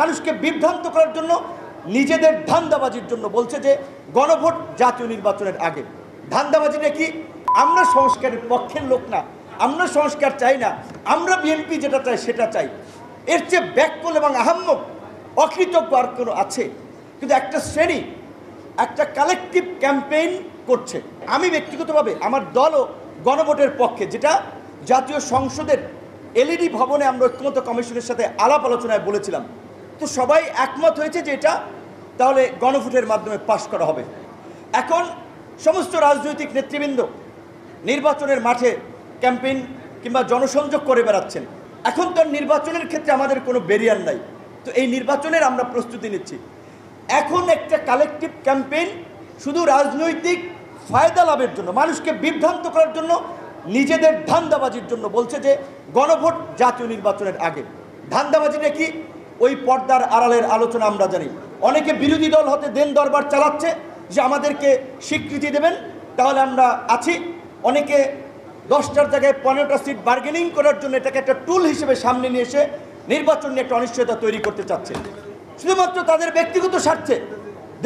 মানুষকে বিভ্রান্ত করার জন্য নিজেদের ধান্দাবাজির জন্য বলছে যে গণভোট জাতীয় নির্বাচনের আগে। ধান্দাবাজিটা কি? আমরা সংস্কারের পক্ষের লোক না, আমরা সংস্কার চাই না, আমরা বিএনপি যেটা চাই সেটা চাই। এর চেয়ে ব্যাককল এবং আহাম্মক অকৃতজ্ঞ আর কোনো আছে? কিন্তু একটা শ্রেণী একটা কালেকটিভ ক্যাম্পেইন করছে। আমি ব্যক্তিগতভাবে আমার দলও গণভোটের পক্ষে, যেটা জাতীয় সংসদের এলইডি ভবনে আমরা ঐক্যমত্য কমিশনের সাথে আলাপ আলোচনায় বলেছিলাম। তো সবাই একমত হয়েছে যে এটা তাহলে গণভোটের মাধ্যমে পাশ করা হবে। এখন সমস্ত রাজনৈতিক নেতৃবৃন্দ নির্বাচনের মাঠে ক্যাম্পেইন কিংবা জনসংযোগ করে বেড়াচ্ছেন। এখন তো নির্বাচনের ক্ষেত্রে আমাদের কোনো ব্যারিয়ার নাই, তো এই নির্বাচনের আমরা প্রস্তুতি নিচ্ছি। এখন একটা কালেকটিভ ক্যাম্পেইন শুধু রাজনৈতিক ফায়দা লাভের জন্য, মানুষকে বিভ্রান্ত করার জন্য, নিজেদের ধান্দাবাজির জন্য বলছে যে গণভোট জাতীয় নির্বাচনের আগে। ধান্দাবাজিটা কি? ওই পর্দার আড়ালের আলোচনা আমরা জানি। অনেকে বিরোধী দল হতে দেন দরবার চালাচ্ছে যে আমাদেরকে স্বীকৃতি দেবেন তাহলে আমরা আছি। অনেকে 10টার জায়গায় 15টা সিট বার্গেনিং করার জন্য এটাকে একটা টুল হিসেবে সামনে নিয়ে এসে নির্বাচন নিয়ে একটা অনিশ্চয়তা তৈরি করতে চাচ্ছে, শুধুমাত্র তাদের ব্যক্তিগত স্বার্থে,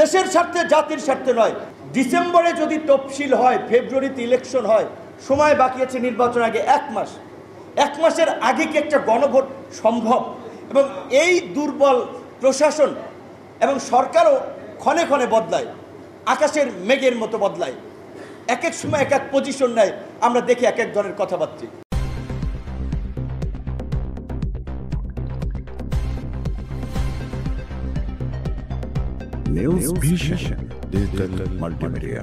দেশের স্বার্থে, জাতির স্বার্থে নয়। ডিসেম্বরে যদি তফসিল হয়, ফেব্রুয়ারিতে ইলেকশন হয়, সময় বাকি আছে নির্বাচন আগে 1 মাস। 1 মাসের আগে কি একটা গণভোট সম্ভব? এবং এই দুর্বল প্রশাসন এবং সরকারও ক্ষণে ক্ষণে বদলায়, আকাশের মেঘের মতো বদলায়, এক এক সময় এক এক পজিশন নেয়। আমরা দেখি এক এক ধরনের কথাবার্তা। News Vision Digital Multimedia.